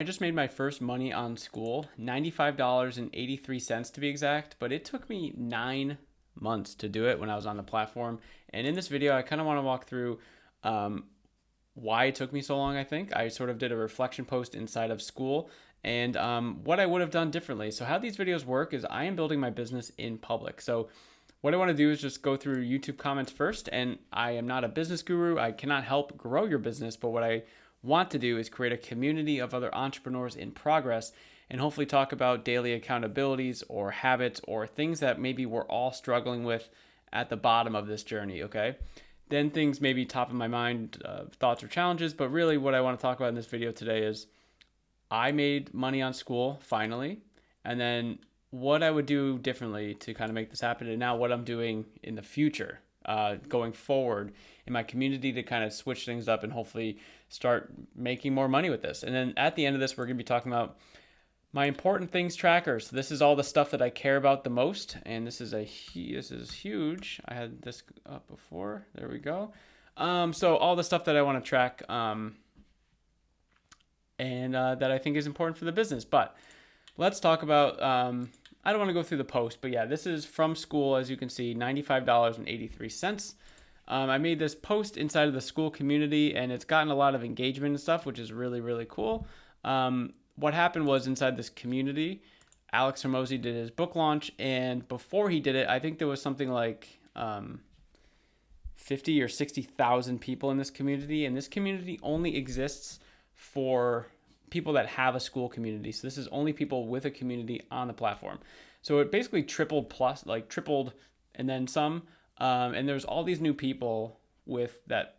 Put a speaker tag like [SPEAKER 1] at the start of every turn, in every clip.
[SPEAKER 1] just made my first money on Skool, $95.83 to be exact, but it took me 9 months to do it when I was on the platform. And in this video, I kind of want to walk through why it took me so long. I think I sort of did a reflection post inside of Skool and what I would have done differently. So how these videos work is I am building my business in public. So what I want to do is just go through YouTube comments first, and I am not a business guru. I cannot help grow your business, but what I want to do is create a community of other entrepreneurs in progress and hopefully talk about daily accountabilities or habits or things that maybe we're all struggling with at the bottom of this journey, okay? Then things maybe top of my mind, thoughts or challenges, but really what I want to talk about in this video today is I made money on Skool finally, and then what I would do differently to kind of make this happen, and now what I'm doing in the future, going forward in my community to kind of switch things up and hopefully start making more money with this. And then at the end of this, we're going to be talking about my important things tracker. So this is all the stuff that I care about the most, and this is huge. I had this up before. There we go. So all the stuff that I want to track, and that I think is important for the business. But let's talk about, I don't want to go through the post, but yeah, this is from Skool, as you can see, $95.83. I made this post inside of the Skool community, and it's gotten a lot of engagement and stuff, which is really, really cool. What happened was inside this community, Alex Hormozi did his book launch, and before he did it, I think there was something like 50 or 60,000 people in this community, and this community only exists for people that have a Skool community. So this is only people with a community on the platform. So it basically tripled and then some. And there's all these new people with that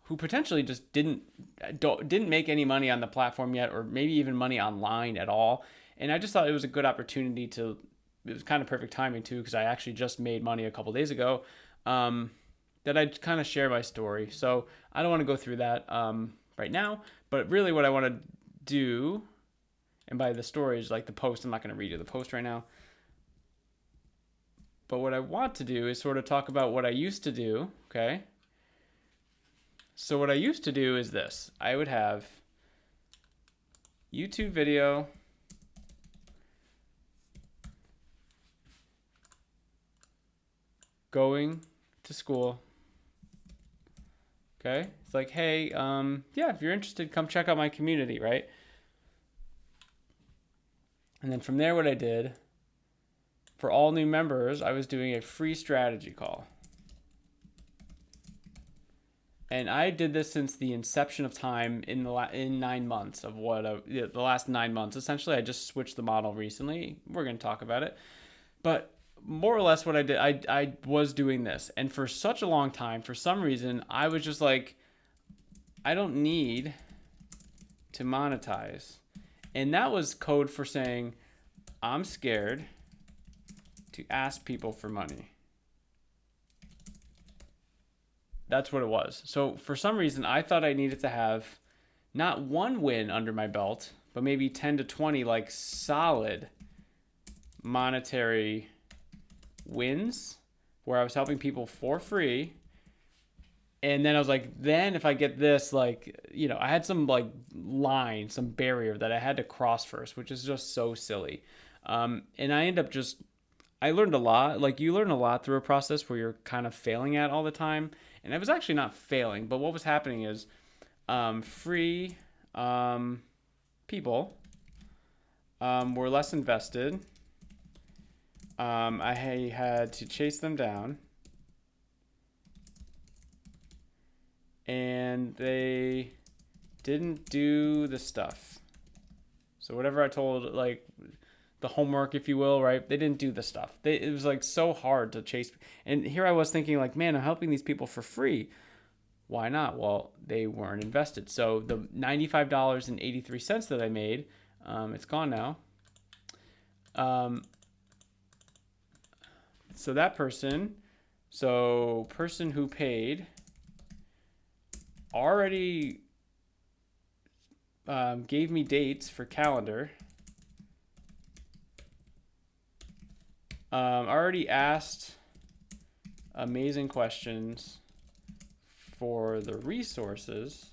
[SPEAKER 1] who potentially just didn't make any money on the platform yet, or maybe even money online at all. And I just thought it was a good opportunity it was kind of perfect timing too, because I actually just made money a couple days ago, that I'd kind of share my story. So I don't want to go through that right now, but really what I want to do, and by the story is like the post, I'm not going to read you the post right now. But what I want to do is sort of talk about what I used to do, okay? So what I used to do is this. I would have YouTube video, going to school, okay? It's like, hey, yeah, if you're interested, come check out my community, right? And then from there, what I did, for all new members, I was doing a free strategy call. And I did this since the inception of time in 9 months of the last 9 months. Essentially, I just switched the model recently. We're going to talk about it. But more or less what I did, I was doing this. And for such a long time, for some reason, I was just like, I don't need to monetize. And that was code for saying, I'm scared to ask people for money. That's what it was. So for some reason, I thought I needed to have not one win under my belt, but maybe 10 to 20 like solid monetary wins where I was helping people for free. And then I was like, then if I get this, like, you know, I had some like line, some barrier that I had to cross first, which is just so silly. And I end up I learned a lot. Like, you learn a lot through a process where you're kind of failing at all the time. And I was actually not failing, but what was happening is free people were less invested. I had to chase them down. And they didn't do the stuff. So whatever I told, like, the homework, if you will, right? They didn't do the stuff. It was like so hard to chase. And here I was thinking like, man, I'm helping these people for free. Why not? Well, they weren't invested. So the $95.83 that I made, it's gone now. So that person who paid already gave me dates for calendar. Already asked amazing questions for the resources,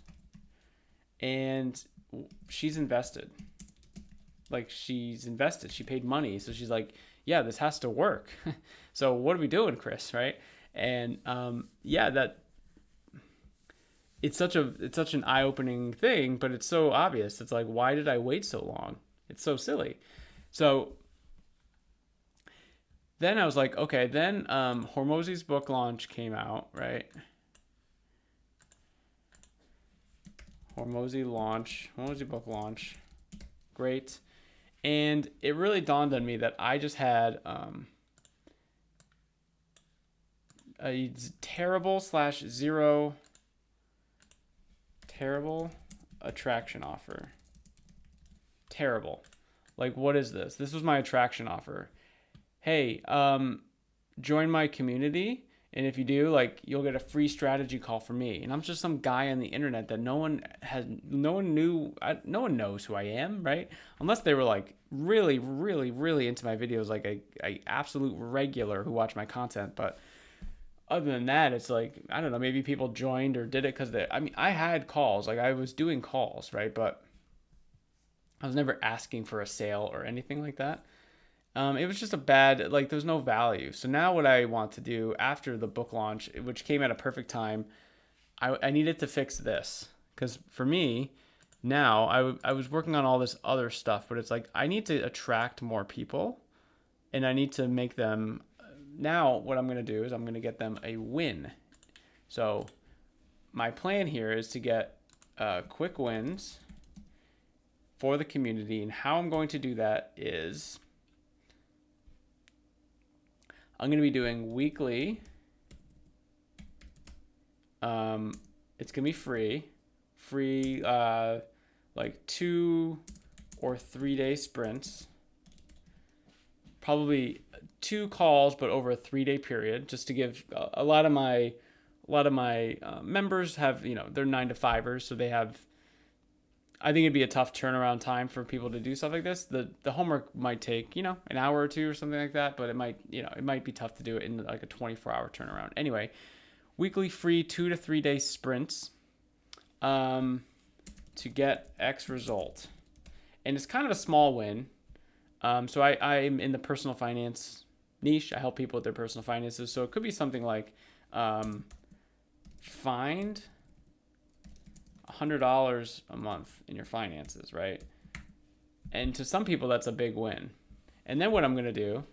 [SPEAKER 1] and she's invested. Like, she's invested. She paid money. So she's like, yeah, this has to work. So what are we doing, Chris? Right. And yeah, that it's such an eye-opening thing, but it's so obvious. It's like, why did I wait so long? It's so silly. So then I was like, okay, then Hormozi's book launch came out, right? Hormozi book launch. Great. And it really dawned on me that I just had a terrible attraction offer. Terrible. Like, what is this? This was my attraction offer. Hey, join my community, and if you do, like, you'll get a free strategy call from me. And I'm just some guy on the internet that no one knows who I am, right? Unless they were like really, really, really into my videos, like a absolute regular who watch my content. But other than that, it's like, I don't know, maybe people joined or did it because I had calls, like I was doing calls, right? But I was never asking for a sale or anything like that. It was just a bad, like, there's no value. So now what I want to do after the book launch, which came at a perfect time, I needed to fix this. Because for me, now I was working on all this other stuff, but it's like, I need to attract more people, and I need to make them, now what I'm going to do is I'm going to get them a win. So my plan here is to get quick wins for the community. And how I'm going to do that is I'm going to be doing weekly. It's going to be free, like 2 or 3 day sprints. Probably 2 calls, but over a 3-day period, just to give a lot of my members have, they're 9-to-5ers, so they have, I think it'd be a tough turnaround time for people to do stuff like this. The homework might take, an hour or 2 or something like that, but it might be tough to do it in like a 24-hour turnaround. Anyway, weekly free 2 to 3 day sprints to get X result. And it's kind of a small win. So I'm in the personal finance niche. I help people with their personal finances. So it could be something like find $100 a month in your finances, right? And to some people, that's a big win. And then what I'm going to do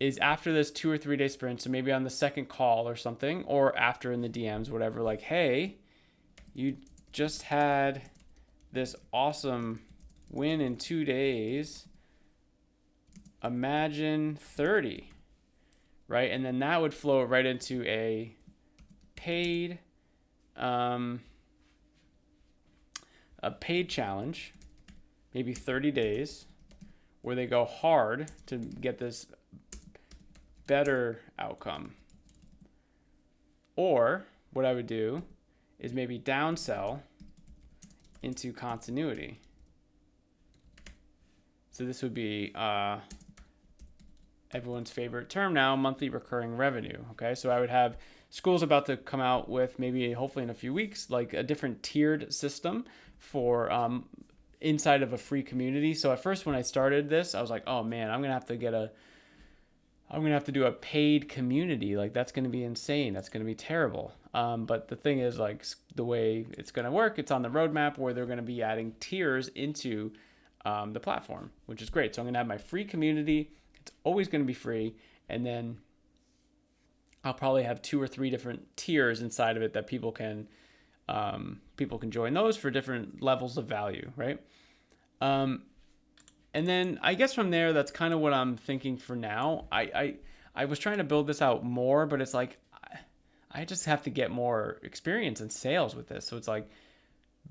[SPEAKER 1] is after this 2 or 3 day sprint, so maybe on the second call or something, or after in the DMs, whatever, like, hey, you just had this awesome win in 2 days. Imagine 30, right? And then that would flow right into a paid challenge, maybe 30 days, where they go hard to get this better outcome. Or what I would do is maybe downsell into continuity. So this would be everyone's favorite term now, monthly recurring revenue. Okay, so I would have Skool's about to come out with, maybe hopefully in a few weeks, like a different tiered system for inside of a free community. So at first when I started this, I was like, oh man, I'm gonna have to do a paid community. Like, that's gonna be insane. That's gonna be terrible. But the thing is, like, the way it's gonna work, it's on the roadmap where they're gonna be adding tiers into the platform, which is great. So I'm gonna have my free community. It's always gonna be free, and then I'll probably have 2 or 3 different tiers inside of it that people can join those for different levels of value, right? And then I guess from there, that's kind of what I'm thinking for now. I was trying to build this out more, but it's like I just have to get more experience in sales with this. So it's like,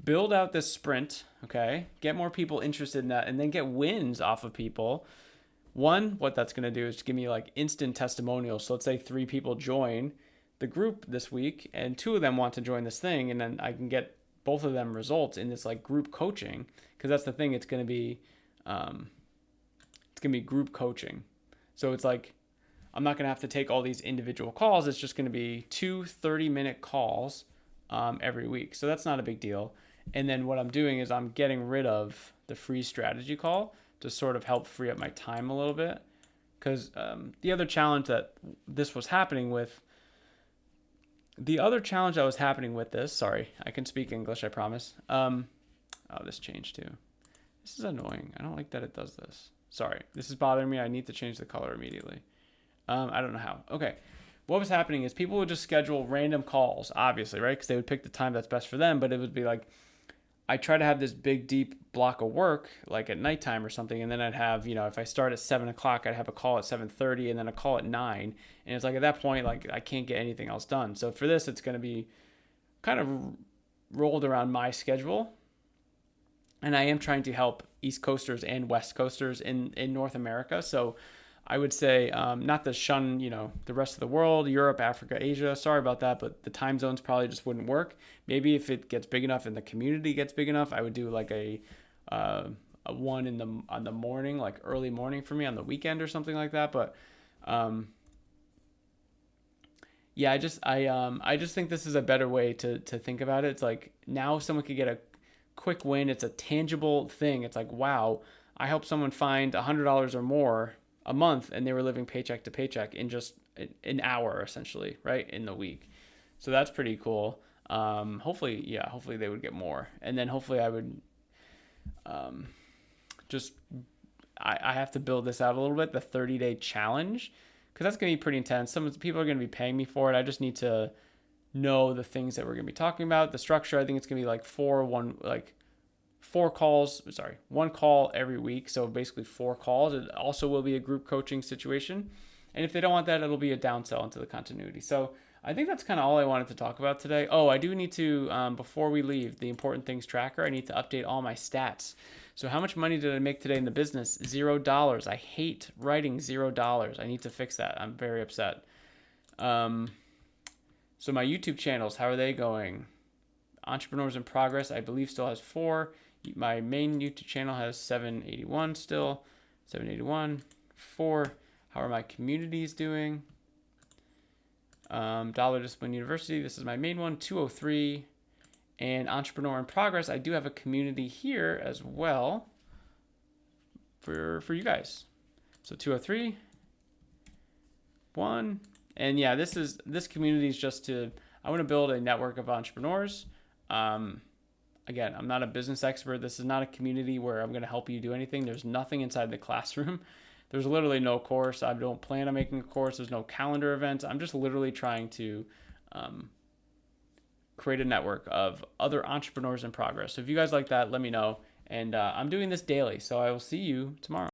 [SPEAKER 1] build out this sprint, okay? Get more people interested in that, and then get wins off of people. One, what that's going to do is give me like instant testimonials. So let's say 3 people join the group this week, and 2 of them want to join this thing, and then I can get both of them results in this like group coaching, because that's the thing. It's going to be group coaching. So it's like, I'm not going to have to take all these individual calls. It's just going to be 2 30-minute calls every week. So that's not a big deal. And then what I'm doing is I'm getting rid of the free strategy call to sort of help free up my time a little bit. Because the other challenge that this was happening with, the other challenge that was happening with this, sorry, I can speak English, I promise. Oh, this changed too. This is annoying. I don't like that it does this. Sorry, this is bothering me. I need to change the color immediately. I don't know how. Okay. What was happening is people would just schedule random calls, obviously, right? Because they would pick the time that's best for them. But it would be like, I try to have this big, deep block of work, like at nighttime or something. And then I'd have, if I start at 7 o'clock, I'd have a call at 7:30 and then a call at 9. And it's like at that point, like I can't get anything else done. So for this, it's going to be kind of rolled around my schedule. And I am trying to help East Coasters and West Coasters in North America. So I would say not to shun, the rest of the world, Europe, Africa, Asia. Sorry about that, but the time zones probably just wouldn't work. Maybe if it gets big enough and the community gets big enough, I would do like a one on the morning, like early morning for me on the weekend or something like that. But yeah, I just think this is a better way to think about it. It's like now someone could get a quick win. It's a tangible thing. It's like, wow, I helped someone find $100 or more a month and they were living paycheck to paycheck in just an hour essentially, right, in the week. So that's pretty cool. Hopefully they would get more. And then hopefully I would just I have to build this out a little bit, the 30-day challenge, because that's going to be pretty intense. Some people are going to be paying me for it. I just need to know the things that we're going to be talking about. The structure, I think it's going to be like one call every week. So basically 4 calls. It also will be a group coaching situation. And if they don't want that, it'll be a downsell into the continuity. So I think that's kind of all I wanted to talk about today. Oh, I do need to, before we leave, the important things tracker, I need to update all my stats. So how much money did I make today in the business? $0. I hate writing $0. I need to fix that. I'm very upset. So my YouTube channels, how are they going? Entrepreneurs in Progress, I believe, still has 4. My main YouTube channel has 781 still. 781, 4. How are my communities doing? Dollar Discipline University, this is my main one, 203. And Entrepreneur in Progress, I do have a community here as well for you guys. So 203, 1. And yeah, this community is just I want to build a network of entrepreneurs. Again, I'm not a business expert. This is not a community where I'm going to help you do anything. There's nothing inside the classroom. There's literally no course. I don't plan on making a course. There's no calendar events. I'm just literally trying to create a network of other entrepreneurs in progress. So if you guys like that, let me know. And I'm doing this daily. So I will see you tomorrow.